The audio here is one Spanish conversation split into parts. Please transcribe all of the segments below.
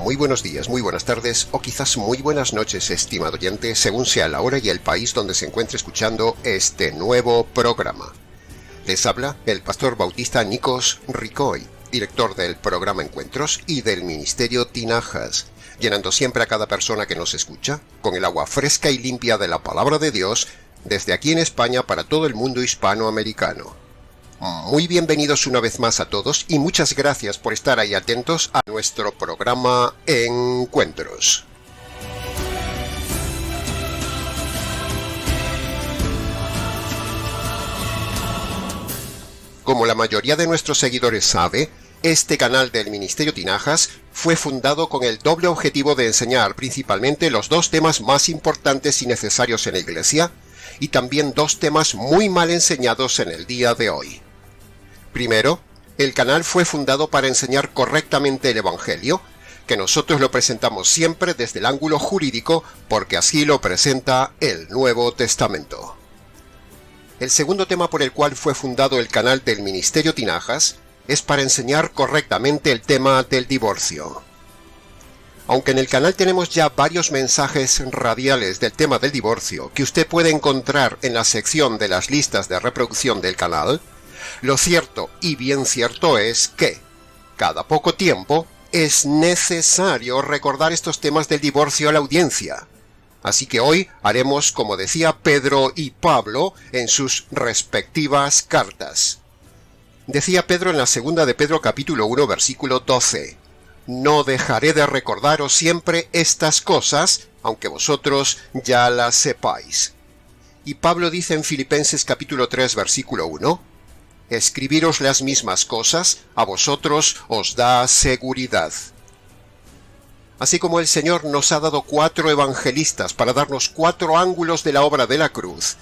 muy buenos días, muy buenas tardes o quizás muy buenas noches, estimado oyente, según sea la hora y el país donde se encuentre escuchando este nuevo programa. Les habla el pastor bautista Nikos Ricoy, director del programa Encuentros y del ministerio Tinajas, llenando siempre a cada persona que nos escucha con el agua fresca y limpia de la palabra de Dios desde aquí en España para todo el mundo hispanoamericano. Muy bienvenidos una vez más a todos y muchas gracias por estar ahí atentos a nuestro programa Encuentros. Como la mayoría de nuestros seguidores sabe, este canal del Ministerio Tinajas fue fundado con el doble objetivo de enseñar principalmente los dos temas más importantes y necesarios en la Iglesia, y también dos temas muy mal enseñados en el día de hoy. Primero, el canal fue fundado para enseñar correctamente el Evangelio, que nosotros lo presentamos siempre desde el ángulo jurídico porque así lo presenta el Nuevo Testamento. El segundo tema por el cual fue fundado el canal del Ministerio Tinajas es para enseñar correctamente el tema del divorcio. Aunque en el canal tenemos ya varios mensajes radiales del tema del divorcio que usted puede encontrar en la sección de las listas de reproducción del canal, lo cierto y bien cierto es que, cada poco tiempo, es necesario recordar estos temas del divorcio a la audiencia. Así que hoy haremos como decía Pedro y Pablo en sus respectivas cartas. Decía Pedro en la segunda de Pedro capítulo 1 versículo 12: «No dejaré de recordaros siempre estas cosas, aunque vosotros ya las sepáis». Y Pablo dice en Filipenses capítulo 3 versículo 1: «Escribiros las mismas cosas, a vosotros os da seguridad». Así como el Señor nos ha dado 4 evangelistas para darnos 4 ángulos de la obra de la cruz,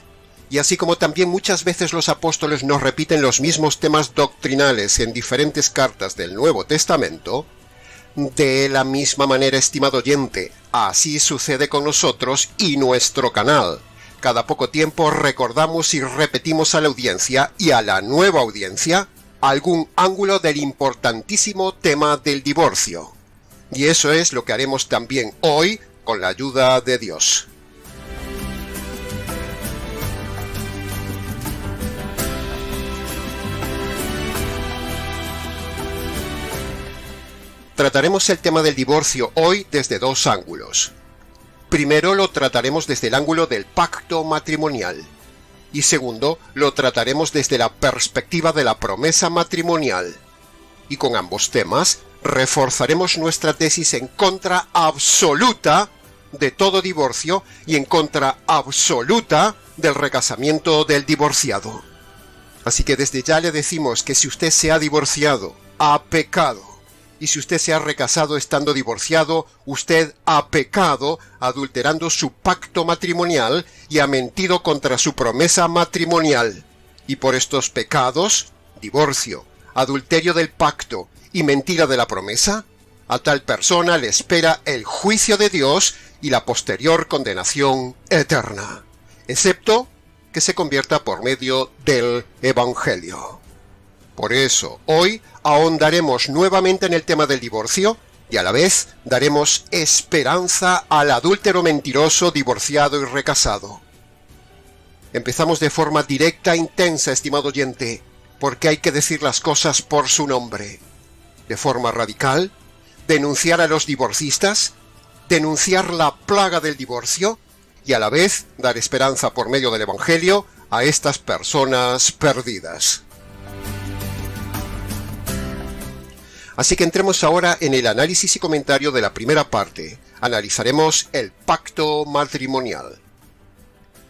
y así como también muchas veces los apóstoles nos repiten los mismos temas doctrinales en diferentes cartas del Nuevo Testamento, de la misma manera, estimado oyente, así sucede con nosotros y nuestro canal. Cada poco tiempo recordamos y repetimos a la audiencia y a la nueva audiencia algún ángulo del importantísimo tema del divorcio. Y eso es lo que haremos también hoy con la ayuda de Dios. Trataremos el tema del divorcio hoy desde 2 ángulos. Primero lo trataremos desde el ángulo del pacto matrimonial. Y segundo, lo trataremos desde la perspectiva de la promesa matrimonial. Y con ambos temas, reforzaremos nuestra tesis en contra absoluta de todo divorcio y en contra absoluta del recasamiento del divorciado. Así que desde ya le decimos que si usted se ha divorciado, ha pecado. Y si usted se ha recasado estando divorciado, usted ha pecado adulterando su pacto matrimonial y ha mentido contra su promesa matrimonial. Y por estos pecados, divorcio, adulterio del pacto y mentira de la promesa, a tal persona le espera el juicio de Dios y la posterior condenación eterna, excepto que se convierta por medio del Evangelio. Por eso, hoy ahondaremos nuevamente en el tema del divorcio y a la vez daremos esperanza al adúltero mentiroso, divorciado y recasado. Empezamos de forma directa e intensa, estimado oyente, porque hay que decir las cosas por su nombre. De forma radical, denunciar a los divorcistas, denunciar la plaga del divorcio y a la vez dar esperanza por medio del Evangelio a estas personas perdidas. Así que entremos ahora en el análisis y comentario de la primera parte. Analizaremos el pacto matrimonial.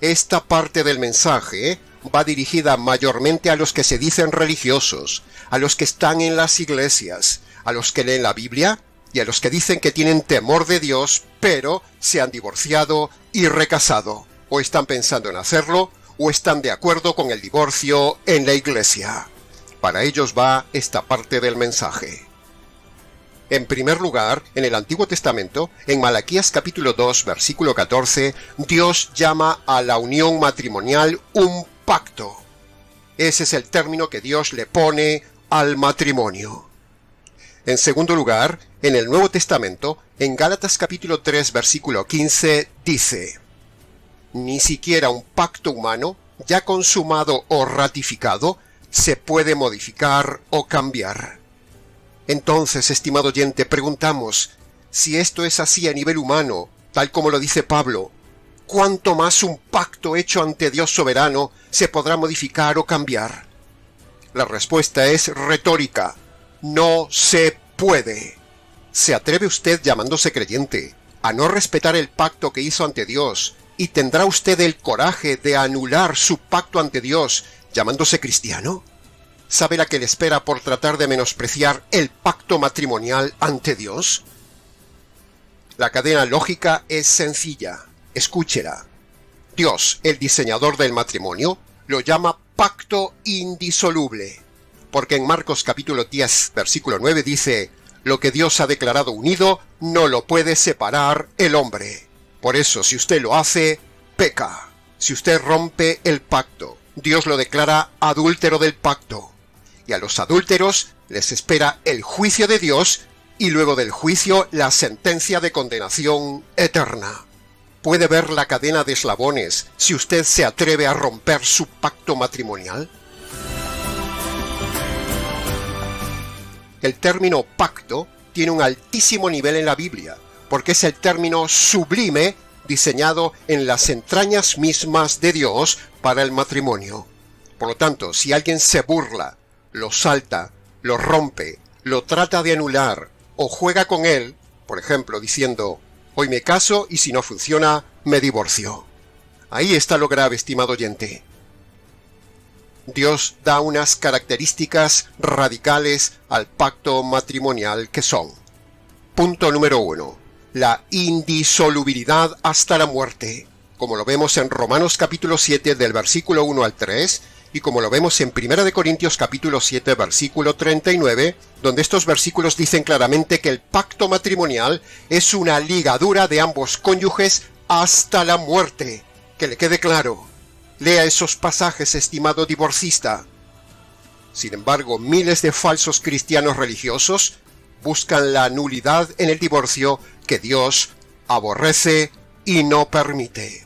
Esta parte del mensaje va dirigida mayormente a los que se dicen religiosos, a los que están en las iglesias, a los que leen la Biblia y a los que dicen que tienen temor de Dios, pero se han divorciado y recasado, o están pensando en hacerlo, o están de acuerdo con el divorcio en la iglesia. Para ellos va esta parte del mensaje. En primer lugar, en el Antiguo Testamento, en Malaquías capítulo 2, versículo 14, Dios llama a la unión matrimonial un pacto. Ese es el término que Dios le pone al matrimonio. En segundo lugar, En el Nuevo Testamento, en Gálatas capítulo 3, versículo 15, dice: ni siquiera un pacto humano, ya consumado o ratificado, se puede modificar o cambiar. Entonces, estimado oyente, preguntamos, si esto es así a nivel humano, tal como lo dice Pablo, ¿cuánto más un pacto hecho ante Dios soberano se podrá modificar o cambiar? La respuesta es retórica: no se puede. ¿Se atreve usted, llamándose creyente, a no respetar el pacto que hizo ante Dios, y tendrá usted el coraje de anular su pacto ante Dios, llamándose cristiano? ¿Sabe la que le espera por tratar de menospreciar el pacto matrimonial ante Dios? La cadena lógica es sencilla. Escúchela. Dios, el diseñador del matrimonio, lo llama pacto indisoluble, porque en Marcos capítulo 10, versículo 9 dice: lo que Dios ha declarado unido, no lo puede separar el hombre. Por eso, si usted lo hace, peca. Si usted rompe el pacto, Dios lo declara adúltero del pacto. Y a los adúlteros les espera el juicio de Dios, y luego del juicio la sentencia de condenación eterna. ¿Puede ver la cadena de eslabones si usted se atreve a romper su pacto matrimonial? El término pacto tiene un altísimo nivel en la Biblia, porque es el término sublime diseñado en las entrañas mismas de Dios para el matrimonio. Por lo tanto, si alguien se burla, lo salta, lo rompe, lo trata de anular o juega con él, por ejemplo, diciendo: hoy me caso y si no funciona, me divorcio. Ahí está lo grave, estimado oyente. Dios da unas características radicales al pacto matrimonial que son: punto número 1, la indisolubilidad hasta la muerte, como lo vemos en Romanos capítulo 7 del versículo 1 al 3, y como lo vemos en 1 Corintios capítulo 7 versículo 39, donde estos versículos dicen claramente que el pacto matrimonial es una ligadura de ambos cónyuges hasta la muerte. Que le quede claro. Lea esos pasajes, estimado divorcista. Sin embargo, miles de falsos cristianos religiosos buscan la nulidad en el divorcio que Dios aborrece y no permite.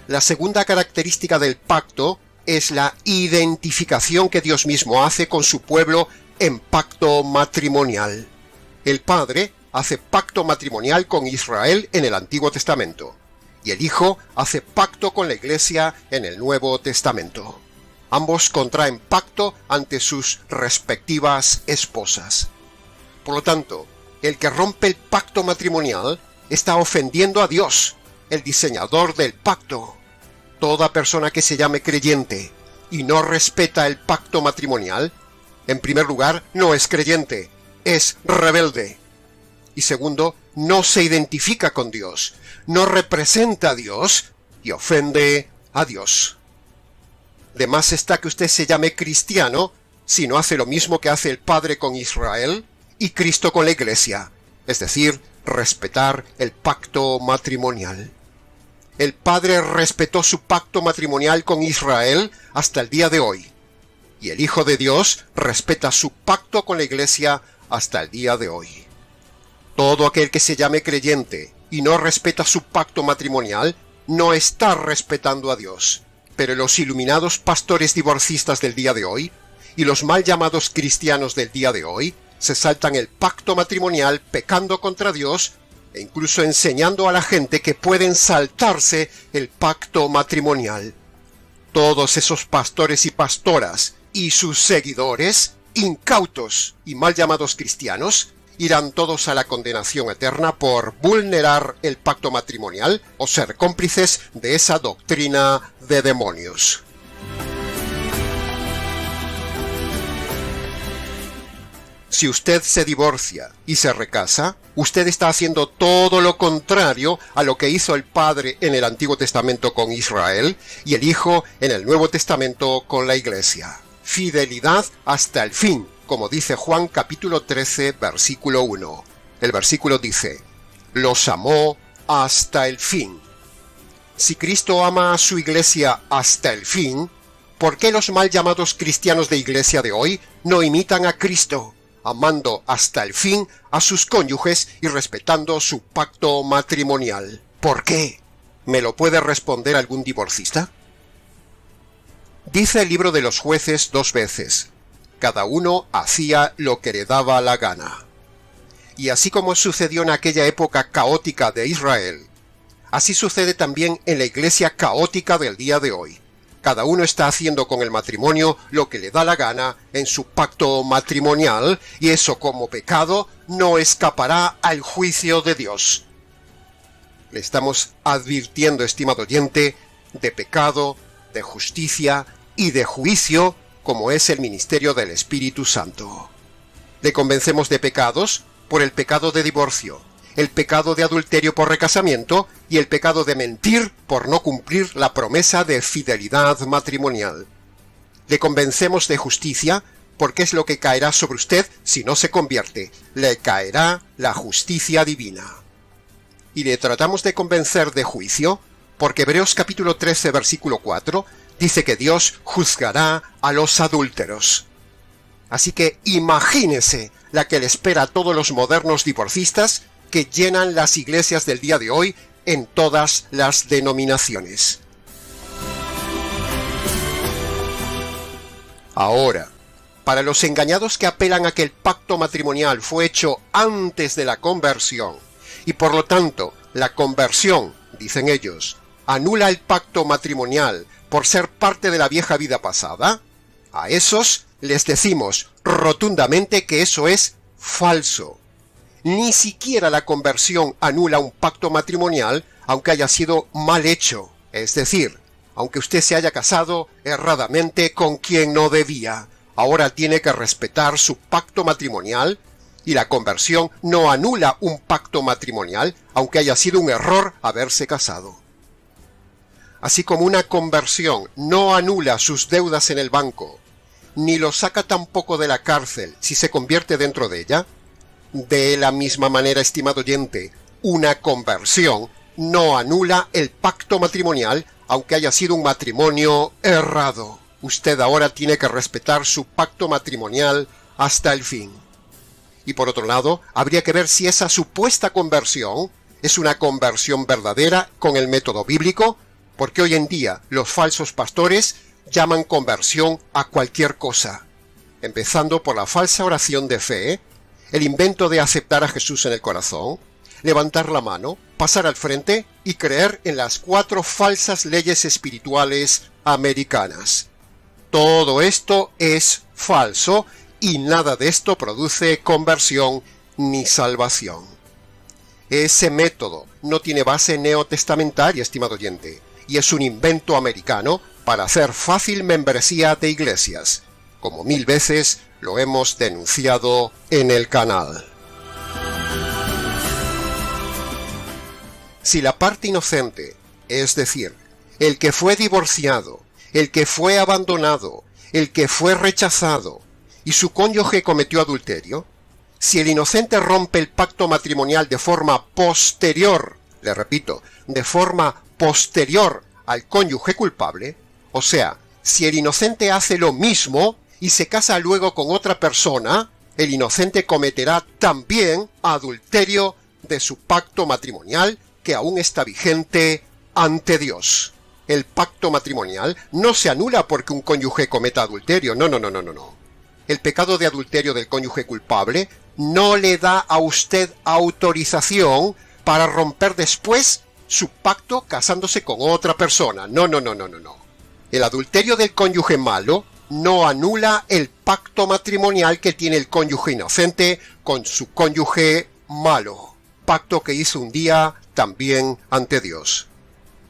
La segunda característica del pacto es la identificación que Dios mismo hace con su pueblo en pacto matrimonial. El Padre hace pacto matrimonial con Israel en el Antiguo Testamento, y el Hijo hace pacto con la Iglesia en el Nuevo Testamento. Ambos contraen pacto ante sus respectivas esposas. Por lo tanto, el que rompe el pacto matrimonial está ofendiendo a Dios, el diseñador del pacto. Toda persona que se llame creyente y no respeta el pacto matrimonial, en primer lugar, no es creyente, es rebelde. Y segundo, no se identifica con Dios, no representa a Dios y ofende a Dios. De más está que usted se llame cristiano si no hace lo mismo que hace el Padre con Israel y Cristo con la Iglesia, es decir, respetar el pacto matrimonial. El Padre respetó su pacto matrimonial con Israel hasta el día de hoy, y el Hijo de Dios respeta su pacto con la Iglesia hasta el día de hoy. Todo aquel que se llame creyente y no respeta su pacto matrimonial no está respetando a Dios. Pero los iluminados pastores divorcistas del día de hoy y los mal llamados cristianos del día de hoy se saltan el pacto matrimonial pecando contra Dios e incluso enseñando a la gente que pueden saltarse el pacto matrimonial. Todos esos pastores y pastoras y sus seguidores, incautos y mal llamados cristianos, irán todos a la condenación eterna por vulnerar el pacto matrimonial o ser cómplices de esa doctrina de demonios. Si usted se divorcia y se recasa, usted está haciendo todo lo contrario a lo que hizo el Padre en el Antiguo Testamento con Israel y el Hijo en el Nuevo Testamento con la Iglesia. Fidelidad hasta el fin, como dice Juan capítulo 13, versículo 1. El versículo dice: los amó hasta el fin. Si Cristo ama a su Iglesia hasta el fin, ¿por qué los mal llamados cristianos de iglesia de hoy no imitan a Cristo, amando hasta el fin a sus cónyuges y respetando su pacto matrimonial? ¿Por qué? ¿Me lo puede responder algún divorcista? Dice el libro de los Jueces 2 veces: cada uno hacía lo que le daba la gana. Y así como sucedió en aquella época caótica de Israel, así sucede también en la iglesia caótica del día de hoy. Cada uno está haciendo con el matrimonio lo que le da la gana en su pacto matrimonial, y eso, como pecado, no escapará al juicio de Dios. Le estamos advirtiendo, estimado oyente, de pecado, de justicia y de juicio, como es el ministerio del Espíritu Santo. Le convencemos de pecados por el pecado de divorcio, el pecado de adulterio por recasamiento y el pecado de mentir por no cumplir la promesa de fidelidad matrimonial. Le convencemos de justicia porque es lo que caerá sobre usted si no se convierte. Le caerá la justicia divina. Y le tratamos de convencer de juicio porque Hebreos capítulo 13 versículo 4 dice que Dios juzgará a los adúlteros. Así que imagínese la que le espera a todos los modernos divorcistas que llenan las iglesias del día de hoy en todas las denominaciones. Ahora, para los engañados que apelan a que el pacto matrimonial fue hecho antes de la conversión, y por lo tanto la conversión, dicen ellos, anula el pacto matrimonial por ser parte de la vieja vida pasada, a esos les decimos rotundamente que eso es falso. Ni siquiera la conversión anula un pacto matrimonial, aunque haya sido mal hecho. Es decir, aunque usted se haya casado erradamente con quien no debía, ahora tiene que respetar su pacto matrimonial, y la conversión no anula un pacto matrimonial, aunque haya sido un error haberse casado. Así como una conversión no anula sus deudas en el banco, ni lo saca tampoco de la cárcel si se convierte dentro de ella, de la misma manera, estimado oyente, una conversión no anula el pacto matrimonial, aunque haya sido un matrimonio errado. Usted ahora tiene que respetar su pacto matrimonial hasta el fin. Y por otro lado, habría que ver si esa supuesta conversión es una conversión verdadera con el método bíblico, porque hoy en día los falsos pastores llaman conversión a cualquier cosa, empezando por la falsa oración de fe, el invento de aceptar a Jesús en el corazón, levantar la mano, pasar al frente y creer en las 4 falsas leyes espirituales americanas. Todo esto es falso y nada de esto produce conversión ni salvación. Ese método no tiene base neotestamentaria, estimado oyente, y es un invento americano para hacer fácil membresía de iglesias, como 1000 veces lo hemos denunciado en el canal. Si la parte inocente, es decir, el que fue divorciado, el que fue abandonado, el que fue rechazado, y su cónyuge cometió adulterio, si el inocente rompe el pacto matrimonial de forma posterior, le repito, de forma posterior al cónyuge culpable, o sea, si el inocente hace lo mismo y se casa luego con otra persona, el inocente cometerá también adulterio de su pacto matrimonial que aún está vigente ante Dios. El pacto matrimonial no se anula porque un cónyuge cometa adulterio, no. El pecado de adulterio del cónyuge culpable no le da a usted autorización para romper después su pacto casándose con otra persona, no. El adulterio del cónyuge malo no anula el pacto matrimonial que tiene el cónyuge inocente con su cónyuge malo, pacto que hizo un día también ante Dios.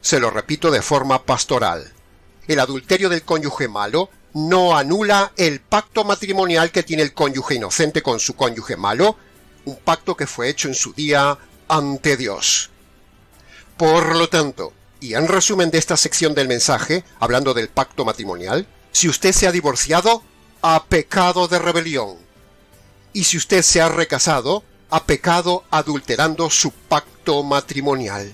Se lo repito de forma pastoral. El adulterio del cónyuge malo no anula el pacto matrimonial que tiene el cónyuge inocente con su cónyuge malo, un pacto que fue hecho en su día ante Dios. Por lo tanto, y en resumen de esta sección del mensaje, hablando del pacto matrimonial, si usted se ha divorciado, ha pecado de rebelión. Y si usted se ha recasado, ha pecado adulterando su pacto matrimonial.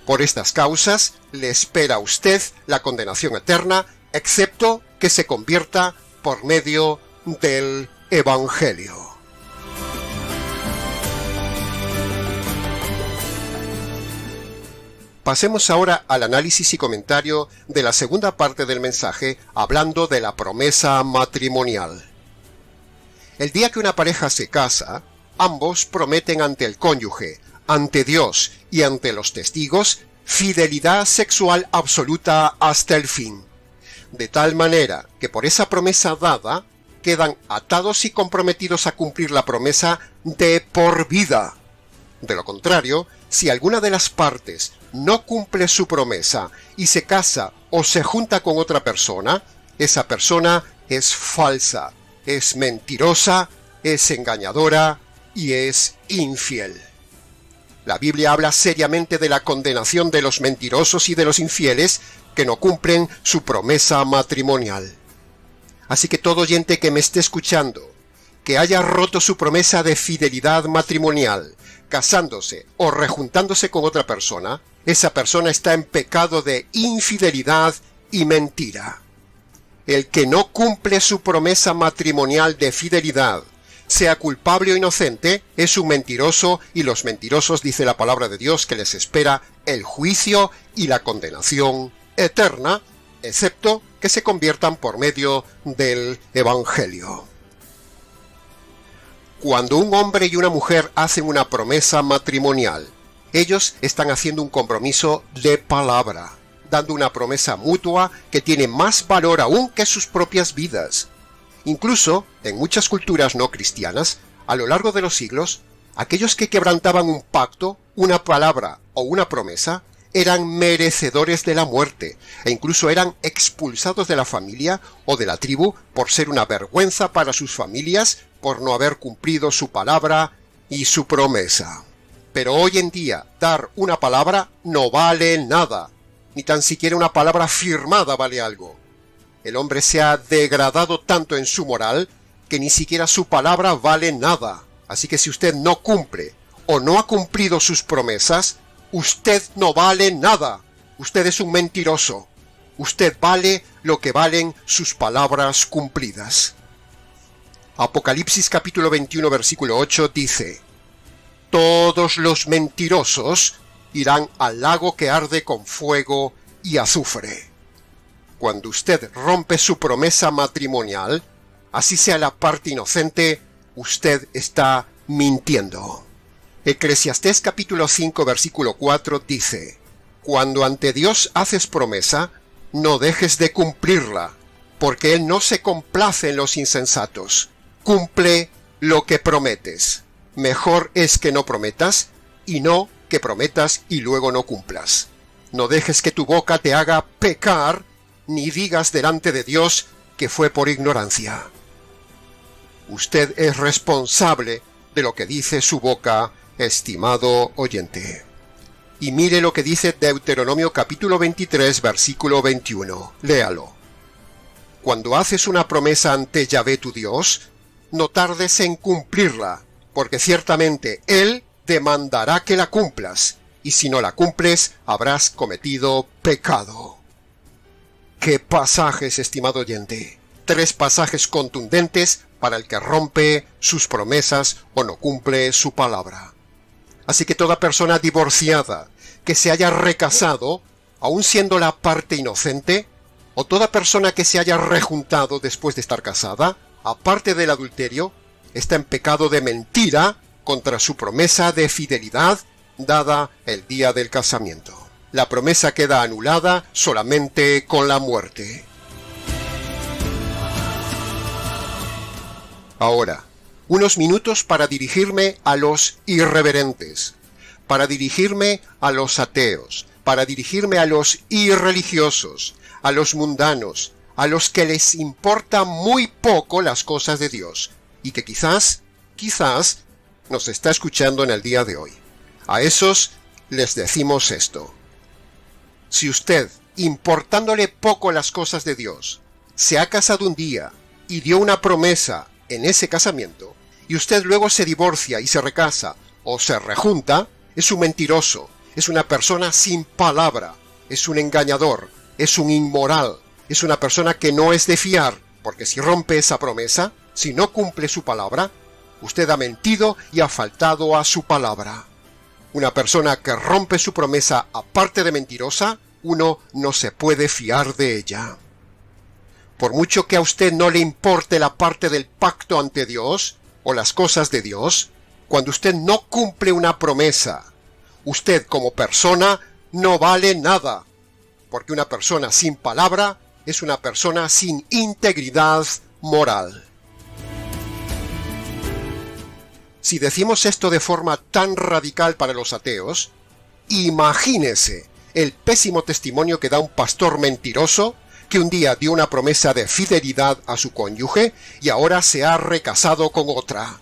Por estas causas, le espera a usted la condenación eterna excepto que se convierta por medio del Evangelio. Pasemos ahora al análisis y comentario de la segunda parte del mensaje, hablando de la promesa matrimonial. El día que una pareja se casa, ambos prometen ante el cónyuge, ante Dios y ante los testigos, fidelidad sexual absoluta hasta el fin. De tal manera que por esa promesa dada, quedan atados y comprometidos a cumplir la promesa de por vida. De lo contrario, si alguna de las partes no cumple su promesa y se casa o se junta con otra persona, esa persona es falsa, es mentirosa, es engañadora y es infiel. La Biblia habla seriamente de la condenación de los mentirosos y de los infieles que no cumplen su promesa matrimonial. Así que todo oyente que me esté escuchando, que haya roto su promesa de fidelidad matrimonial, casándose o rejuntándose con otra persona, esa persona está en pecado de infidelidad y mentira. El que no cumple su promesa matrimonial de fidelidad, sea culpable o inocente, es un mentiroso, y los mentirosos, dice la palabra de Dios, que les espera el juicio y la condenación eterna, excepto que se conviertan por medio del Evangelio. Cuando un hombre y una mujer hacen una promesa matrimonial, ellos están haciendo un compromiso de palabra, dando una promesa mutua que tiene más valor aún que sus propias vidas. Incluso, en muchas culturas no cristianas, a lo largo de los siglos, aquellos que quebrantaban un pacto, una palabra o una promesa, eran merecedores de la muerte, e incluso eran expulsados de la familia o de la tribu por ser una vergüenza para sus familias, por no haber cumplido su palabra y su promesa. Pero hoy en día, dar una palabra no vale nada, ni tan siquiera una palabra firmada vale algo. El hombre se ha degradado tanto en su moral que ni siquiera su palabra vale nada. Así que si usted no cumple o no ha cumplido sus promesas, usted no vale nada. Usted es un mentiroso. Usted vale lo que valen sus palabras cumplidas. Apocalipsis capítulo 21 versículo 8 dice: todos los mentirosos irán al lago que arde con fuego y azufre. Cuando usted rompe su promesa matrimonial, así sea la parte inocente, usted está mintiendo. Eclesiastés capítulo 5 versículo 4 dice: cuando ante Dios haces promesa, no dejes de cumplirla, porque Él no se complace en los insensatos. Cumple lo que prometes. Mejor es que no prometas, y no que prometas y luego no cumplas. No dejes que tu boca te haga pecar, ni digas delante de Dios que fue por ignorancia. Usted es responsable de lo que dice su boca, estimado oyente. Y mire lo que dice Deuteronomio capítulo 23, versículo 21. Léalo. Cuando haces una promesa ante Yahvé tu Dios, no tardes en cumplirla, porque ciertamente Él demandará que la cumplas, y si no la cumples, habrás cometido pecado. ¡Qué pasajes, estimado oyente! 3 pasajes contundentes para el que rompe sus promesas o no cumple su palabra. Así que toda persona divorciada que se haya recasado, aun siendo la parte inocente, o toda persona que se haya rejuntado después de estar casada, aparte del adulterio, está en pecado de mentira contra su promesa de fidelidad dada el día del casamiento. La promesa queda anulada solamente con la muerte. Ahora, unos minutos para dirigirme a los irreverentes, para dirigirme a los ateos, para dirigirme a los irreligiosos, a los mundanos, a los que les importa muy poco las cosas de Dios, y que quizás nos está escuchando en el día de hoy. A esos les decimos esto: si usted, importándole poco las cosas de Dios, se ha casado un día y dio una promesa en ese casamiento, y usted luego se divorcia y se recasa o se rejunta, es un mentiroso, es una persona sin palabra, es un engañador, es un inmoral, es una persona que no es de fiar, porque si rompe esa promesa, si no cumple su palabra, usted ha mentido y ha faltado a su palabra. Una persona que rompe su promesa, aparte de mentirosa, uno no se puede fiar de ella. Por mucho que a usted no le importe la parte del pacto ante Dios, o las cosas de Dios, cuando usted no cumple una promesa, usted como persona no vale nada, porque una persona sin palabra es una persona sin integridad moral. Si decimos esto de forma tan radical para los ateos, imagínese el pésimo testimonio que da un pastor mentiroso que un día dio una promesa de fidelidad a su cónyuge y ahora se ha recasado con otra.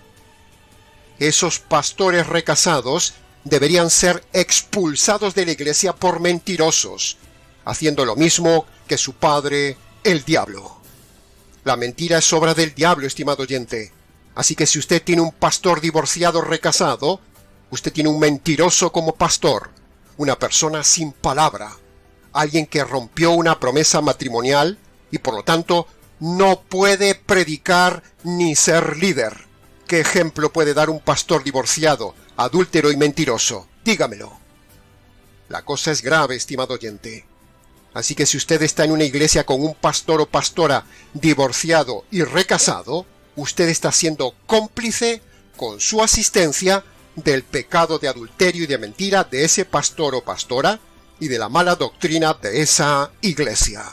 Esos pastores recasados deberían ser expulsados de la iglesia por mentirosos, haciendo lo mismo que su padre, el diablo. La mentira es obra del diablo, estimado oyente. Así que si usted tiene un pastor divorciado recasado, usted tiene un mentiroso como pastor, una persona sin palabra, alguien que rompió una promesa matrimonial y por lo tanto no puede predicar ni ser líder. ¿Qué ejemplo puede dar un pastor divorciado, adúltero y mentiroso? Dígamelo. La cosa es grave, estimado oyente. Así que si usted está en una iglesia con un pastor o pastora divorciado y recasado, usted está siendo cómplice con su asistencia del pecado de adulterio y de mentira de ese pastor o pastora y de la mala doctrina de esa iglesia.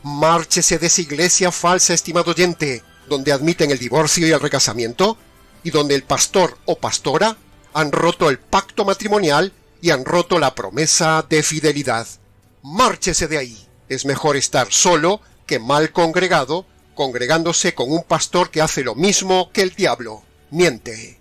Márchese de esa iglesia falsa, estimado oyente, donde admiten el divorcio y el recasamiento, y donde el pastor o pastora han roto el pacto matrimonial y han roto la promesa de fidelidad. Márchese de ahí. Es mejor estar solo que mal congregado, congregándose con un pastor que hace lo mismo que el diablo, miente.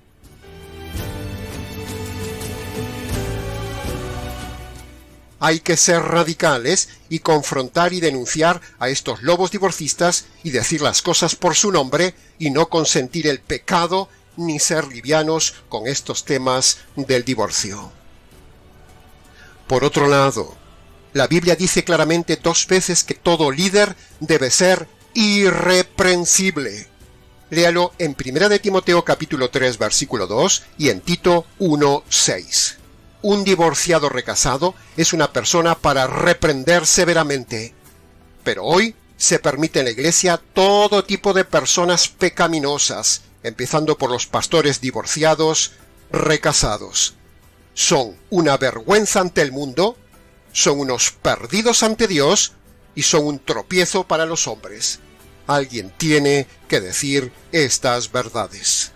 Hay que ser radicales y confrontar y denunciar a estos lobos divorcistas y decir las cosas por su nombre y no consentir el pecado ni ser livianos con estos temas del divorcio. Por otro lado, la Biblia dice claramente 2 veces que todo líder debe ser irreprensible. Léalo en 1 de Timoteo capítulo 3 versículo 2 y en Tito 1:6. Un divorciado recasado es una persona para reprender severamente. Pero hoy se permite en la iglesia todo tipo de personas pecaminosas, empezando por los pastores divorciados, recasados. Son una vergüenza ante el mundo, son unos perdidos ante Dios y son un tropiezo para los hombres. Alguien tiene que decir estas verdades.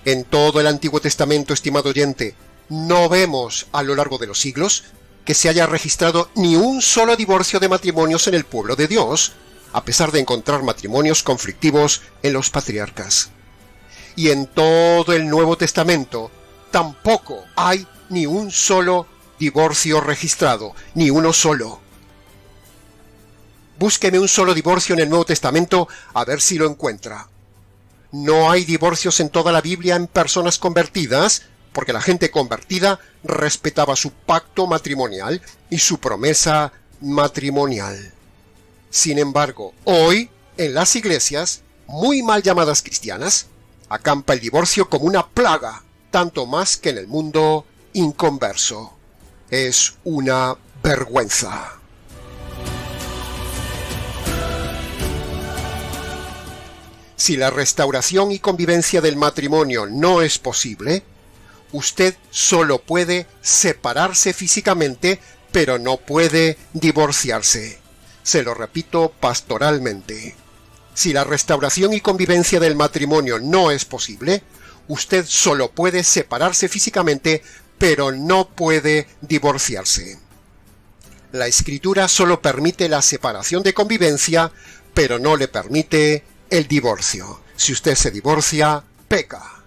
En todo el Antiguo Testamento, estimado oyente, no vemos a lo largo de los siglos que se haya registrado ni un solo divorcio de matrimonios en el pueblo de Dios, a pesar de encontrar matrimonios conflictivos en los patriarcas. Y en todo el Nuevo Testamento tampoco hay ni un solo divorcio registrado, ni uno solo. Búsqueme un solo divorcio en el Nuevo Testamento a ver si lo encuentra. No hay divorcios en toda la Biblia en personas convertidas, porque la gente convertida respetaba su pacto matrimonial y su promesa matrimonial. Sin embargo, hoy, en las iglesias, muy mal llamadas cristianas, acampa el divorcio como una plaga, tanto más que en el mundo inconverso. Es una vergüenza. Si la restauración y convivencia del matrimonio no es posible, usted solo puede separarse físicamente, pero no puede divorciarse. Se lo repito pastoralmente. Si la restauración y convivencia del matrimonio no es posible, usted solo puede separarse físicamente, pero no puede divorciarse. La Escritura solo permite la separación de convivencia, pero no le permite el divorcio. Si usted se divorcia, peca.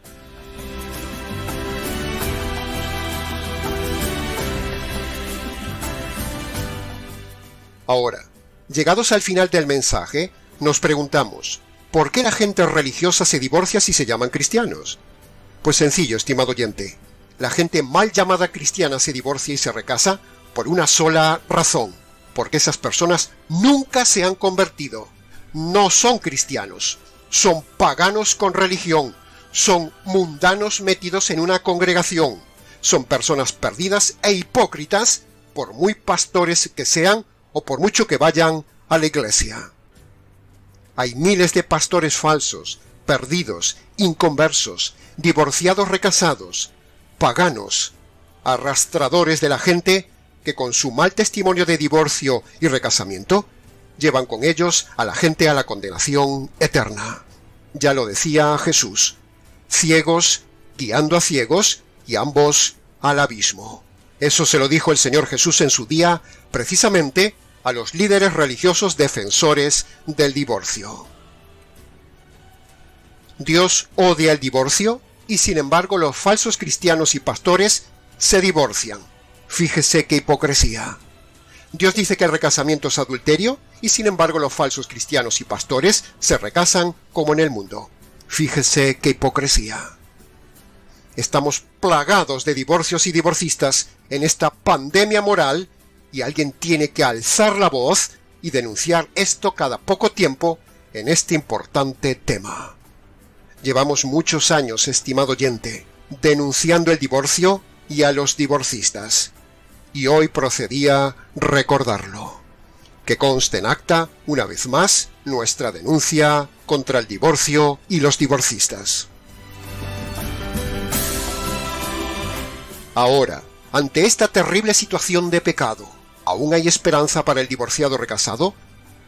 Ahora, llegados al final del mensaje, nos preguntamos, ¿por qué la gente religiosa se divorcia si se llaman cristianos? Pues sencillo, estimado oyente. la gente mal llamada cristiana se divorcia y se recasa por una sola razón, porque esas personas nunca se han convertido, no son cristianos, son paganos con religión, son mundanos metidos en una congregación, son personas perdidas e hipócritas, por muy pastores que sean o por mucho que vayan a la iglesia. Hay miles de pastores falsos, perdidos, inconversos, divorciados recasados, paganos, arrastradores de la gente que con su mal testimonio de divorcio y recasamiento llevan con ellos a la gente a la condenación eterna. Ya lo decía Jesús, ciegos guiando a ciegos y ambos al abismo. Eso se lo dijo el Señor Jesús en su día precisamente a los líderes religiosos defensores del divorcio. Dios odia el divorcio y sin embargo los falsos cristianos y pastores se divorcian. Fíjese qué hipocresía. Dios dice que el recasamiento es adulterio y sin embargo los falsos cristianos y pastores se recasan como en el mundo. Fíjese qué hipocresía. Estamos plagados de divorcios y divorcistas en esta pandemia moral y alguien tiene que alzar la voz y denunciar esto cada poco tiempo en este importante tema. Llevamos muchos años, estimado oyente, denunciando el divorcio y a los divorcistas. Y hoy procedía recordarlo. Que conste en acta, una vez más, nuestra denuncia contra el divorcio y los divorcistas. Ahora, ante esta terrible situación de pecado, ¿aún hay esperanza para el divorciado recasado,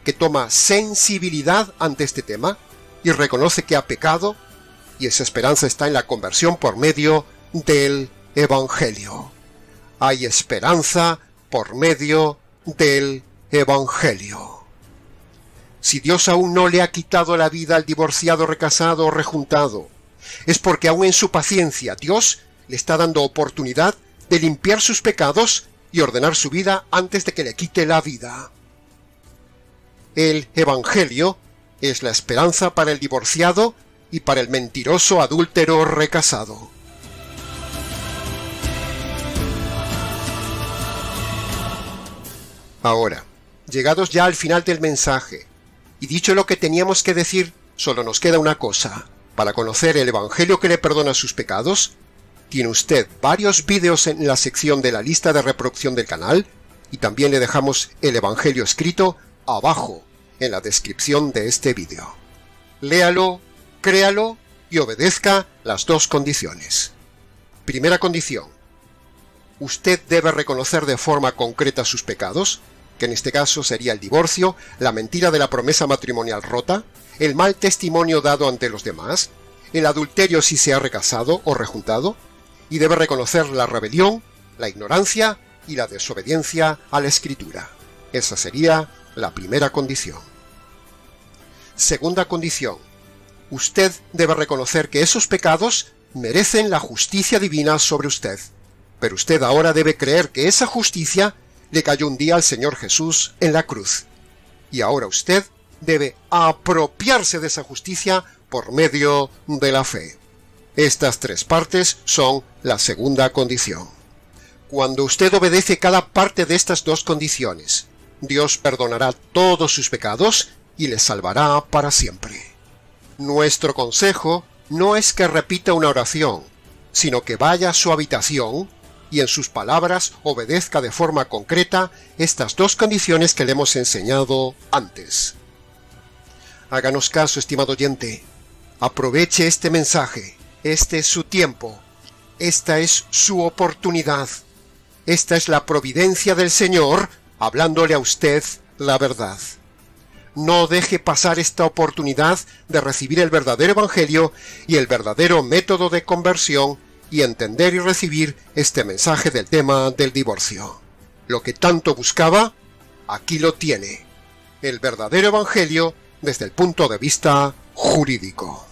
que toma sensibilidad ante este tema y reconoce que ha pecado? Y esa esperanza está en la conversión por medio del Evangelio. Hay esperanza por medio del Evangelio. Si Dios aún no le ha quitado la vida al divorciado recasado o rejuntado, es porque aún en su paciencia Dios le está dando oportunidad de limpiar sus pecados y ordenar su vida antes de que le quite la vida. El Evangelio es la esperanza para el divorciado y para el mentiroso adúltero recasado. Ahora, llegados ya al final del mensaje, y dicho lo que teníamos que decir, solo nos queda una cosa. Para conocer el Evangelio que le perdona sus pecados, tiene usted varios vídeos en la sección de la lista de reproducción del canal, y también le dejamos el Evangelio escrito abajo, en la descripción de este vídeo. Léalo, créalo y obedezca las dos condiciones. Primera condición. Usted debe reconocer de forma concreta sus pecados, que en este caso sería el divorcio, la mentira de la promesa matrimonial rota, el mal testimonio dado ante los demás, el adulterio si se ha recasado o rejuntado, y debe reconocer la rebelión, la ignorancia y la desobediencia a la Escritura. Esa sería la primera condición. Segunda condición. Usted debe reconocer que esos pecados merecen la justicia divina sobre usted, pero usted ahora debe creer que esa justicia le cayó un día al Señor Jesús en la cruz, y ahora usted debe apropiarse de esa justicia por medio de la fe. Estas tres partes son la segunda condición. Cuando usted obedece cada parte de estas dos condiciones, Dios perdonará todos sus pecados y le salvará para siempre. Nuestro consejo no es que repita una oración, sino que vaya a su habitación y en sus palabras obedezca de forma concreta estas dos condiciones que le hemos enseñado antes. Háganos caso, estimado oyente. Aproveche este mensaje. Este es su tiempo. Esta es su oportunidad. Esta es la providencia del Señor hablándole a usted la verdad. No deje pasar esta oportunidad de recibir el verdadero Evangelio y el verdadero método de conversión y entender y recibir este mensaje del tema del divorcio. Lo que tanto buscaba, aquí lo tiene. El verdadero Evangelio desde el punto de vista jurídico.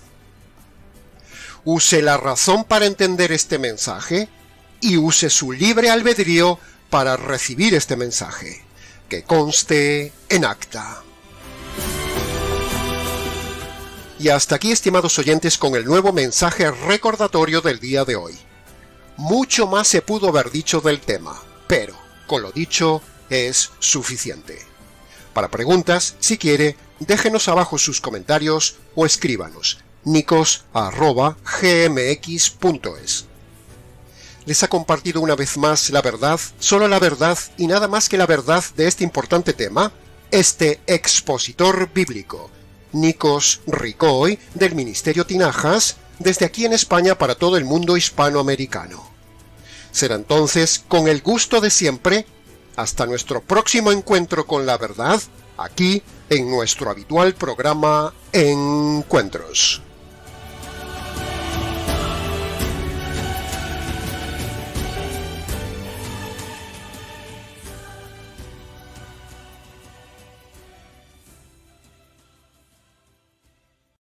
Use la razón para entender este mensaje y use su libre albedrío para recibir este mensaje. Que conste en acta. Y hasta aquí, estimados oyentes, con el nuevo mensaje recordatorio del día de hoy. Mucho más se pudo haber dicho del tema, pero con lo dicho es suficiente. Para preguntas, si quiere, déjenos abajo sus comentarios o escríbanos nicos@gmx.es. Les ha compartido una vez más la verdad, solo la verdad y nada más que la verdad de este importante tema, este expositor bíblico, Nikos Ricoy, del Ministerio Tinajas, desde aquí en España para todo el mundo hispanoamericano. Será entonces, con el gusto de siempre, hasta nuestro próximo encuentro con la verdad, aquí en nuestro habitual programa Encuentros.